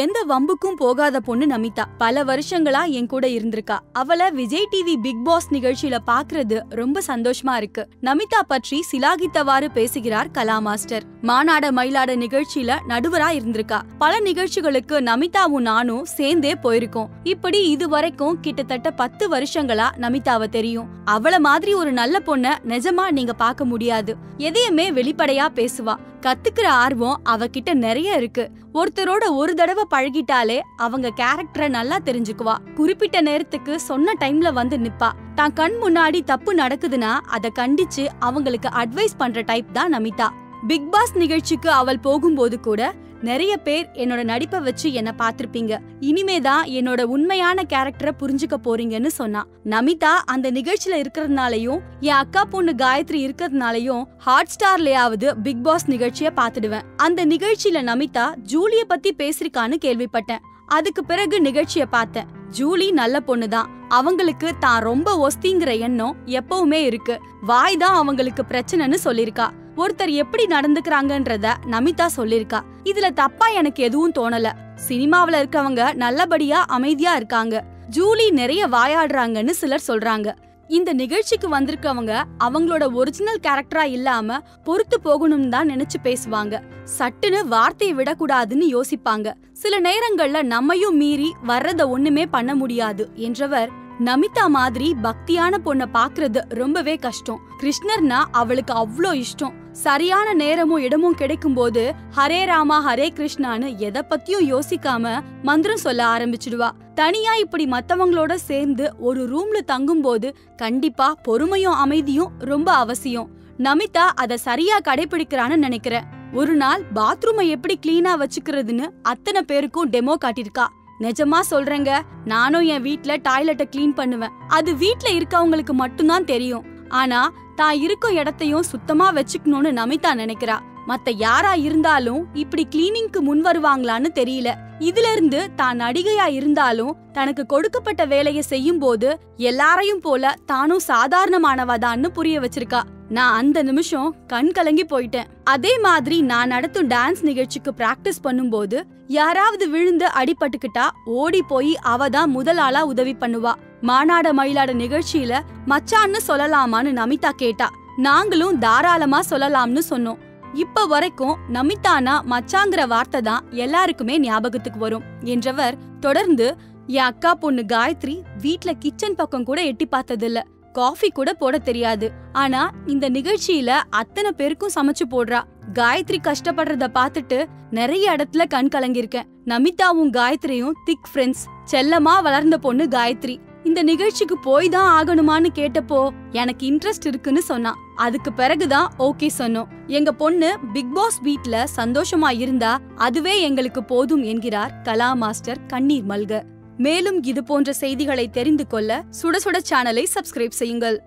எந்த வம்புக்கும் போகாத பொண்ணு நமிதா. பல வருஷங்களா என் கூட இருந்திருக்கா. அவளை விஜய் டிவி பிக் பாஸ் நிகழ்ச்சியில பாக்குறது ரொம்ப சந்தோஷமா இருக்கு. நமிதா பற்றி சிலாகித்தவாறு பேசுகிறார் கலா மாஸ்டர். மாநாட மயிலாட நிகழ்ச்சியில நடுவரா இருந்திருக்கா. பல நிகழ்ச்சிகளுக்கு நமிதாவும் நானும் சேர்ந்தே போயிருக்கோம். இப்படி இதுவரைக்கும் கிட்டத்தட்ட 10 வருஷங்களா நமிதாவை தெரியும். அவள மாதிரி ஒரு நல்ல பொண்ண நிஜமா நீங்க பார்க்க முடியாது. எதையுமே வெளிப்படையா பேசுவா. கத்துக்கிற ஆர்வம் அவகிட்ட நிறைய இருக்கு. ஒருத்தரோட ஒரு தடவை பழகிட்டாலே அவங்க கேரக்டரை நல்லா தெரிஞ்சுக்குவா. குறிப்பிட்ட நேரத்துக்கு சொன்ன டைம்ல வந்து நிப்பா. தான் கண் முன்னாடி தப்பு நடக்குதுன்னா அதை கண்டிச்சு அவங்களுக்கு அட்வைஸ் பண்ற டைப் தான் நமிதா. பிக் பாஸ் நிகழ்ச்சிக்கு அவள் போகும்போது கூட நிறைய பேர் என்னோட நடிப்பை வச்சு என்ன பாத்திருப்பீங்க, இனிமேதான் என்னோட உண்மையான கேரக்டரை புரிஞ்சுக்க போறீங்கன்னு சொன்னா. நமிதா அந்த நிகழ்ச்சியில இருக்கிறதுனாலயும் என் அக்கா பொண்ணு காயத்ரி இருக்கிறதுனாலயும் ஹாட் ஸ்டார்லயாவது பிக் பாஸ் நிகழ்ச்சிய பாத்துடுவேன். அந்த நிகழ்ச்சியில நமிதா ஜூலிய பத்தி பேசிருக்கான்னு கேள்விப்பட்டேன். அதுக்கு பிறகு நிகழ்ச்சிய பார்த்தேன். ஜூலி நல்ல பொண்ணுதான். அவங்களுக்கு தான் ரொம்ப ஒஸ்திங்கிற எண்ணம் எப்பவுமே இருக்கு. வாய் தான் அவங்களுக்கு பிரச்சனைன்னு சொல்லிருக்கா. ஒருத்தர் எப்படி நடந்துக்கிறாங்கன்றத நமிதா சொல்லிருக்கா. இதுல தப்பா எனக்கு எதுவும் தோணல. சினிமாவில இருக்கவங்க நல்லபடியா அமைதியா இருக்காங்க. ஜூலி நிறைய வாயாடுறாங்கன்னு சிலர் சொல்றாங்க. இந்த நிகழ்ச்சிக்கு வந்திருக்கவங்க அவங்களோட ஒரிஜினல் கேரக்டரா இல்லாம பொறுத்து போகணும்னு தான் நினைச்சு பேசுவாங்க. சட்டுன்னு வார்த்தையை விடக்கூடாதுன்னு யோசிப்பாங்க. சில நேரங்கள்ல நம்மையும் மீறி வர்றத ஒண்ணுமே பண்ண முடியாது என்றவர் நமிதா மாதிரி பக்தியான பொண்ண பாக்குறது ரொம்பவே கஷ்டம். கிருஷ்ணர்னா அவளுக்கு அவ்ளோ இஷ்டம். சரியான நேரமும் இடமும் கிடைக்கும் போது ஹரே ராமா ஹரே கிருஷ்ணான்னு எதை பத்தியும் யோசிக்காம மந்திரம் சொல்ல ஆரம்பிச்சிடுவா. தனியா இப்படி மத்தவங்களோட சேர்ந்து ஒரு ரூம்ல தங்கும் போது கண்டிப்பா பொறுமையும் அமைதியும் ரொம்ப அவசியம். நமிதா அத சரியா கடைபிடிக்கிறான்னு நினைக்கிறேன். ஒரு நாள் பாத்ரூமை எப்படி கிளீனா வச்சுக்கிறதுன்னு அத்தனை பேருக்கும் டெமோ காட்டிருக்கா. நிஜமா சொல்றேங்க, நானும் என் வீட்ல டாய்லெட்டை கிளீன் பண்ணுவேன். அது வீட்ல இருக்கவங்களுக்கு மட்டும்தான் தெரியும். ஆனா தான் இருக்கும் இடத்தையும் சுத்தமா வச்சுக்கணும்னு நமிதா நினைக்கிறா. மத்த யாரா இருந்தாலும் இப்படி கிளீனிங்க்கு முன் வருவாங்களான்னு தெரியல. இதுல இருந்து தான் நடிகையா இருந்தாலும் தனக்கு கொடுக்கப்பட்ட வேலையை செய்யும் போது எல்லாரையும் போல தானும் சாதாரணமானவதான்னு புரிய வச்சிருக்கா. நான் அந்த நிமிஷம் கண் கலங்கி போயிட்டேன். அதே மாதிரி நான் நடத்தும் டான்ஸ் நிகழ்ச்சிக்கு பிராக்டிஸ் பண்ணும்போது யாராவது விழுந்து அடிபட்டுக்கிட்டா ஓடி போய் அவதான் முதல் ஆளா உதவி பண்ணுவா. மாநாட மயிலாட நிகழ்ச்சியில மச்சான்னு சொல்லலாமான்னு நமிதா கேட்டா. நாங்களும் தாராளமா சொல்லலாம்னு சொன்னோம். இப்ப வரைக்கும் நமிதானா மச்சாங்கிற வார்த்தை தான் எல்லாருக்குமே ஞாபகத்துக்கு வரும் என்றவர் தொடர்ந்து, என் அக்கா பொண்ணு காயத்ரி வீட்ல கிச்சன் பக்கம் கூட எட்டி பார்த்ததில்ல. காஃபி கூட போட தெரியாது. ஆனா இந்த நிகழ்ச்சியில அத்தனை பேருக்கும் சமைச்சு போடுறா. காயத்ரி கஷ்டப்படுறத பாத்துட்டு நிறைய இடத்துல கண் கலங்கிருக்கேன். நமிதாவும் காயத்ரியும் திக் ஃப்ரெண்ட்ஸ். செல்லமா வளர்ந்த பொண்ணு காயத்ரி. இந்த நிகழ்ச்சிக்கு போய் தான் ஆகணுமான்னு கேட்டப்போ எனக்கு இன்ட்ரெஸ்ட் இருக்குன்னு சொன்னா. அதுக்கு பிறகுதான் ஓகே சொன்னோம். எங்க பொண்ணு பிக் பாஸ் வீட்ல சந்தோஷமா இருந்தா அதுவே எங்களுக்கு போதும் என்கிறார் கலா மாஸ்டர் கண்ணீர் மல்க. மேலும் இது போன்ற செய்திகளை தெரிந்து கொள்ள சுட சுட சேனலை சப்ஸ்கிரைப் செய்யுங்கள்.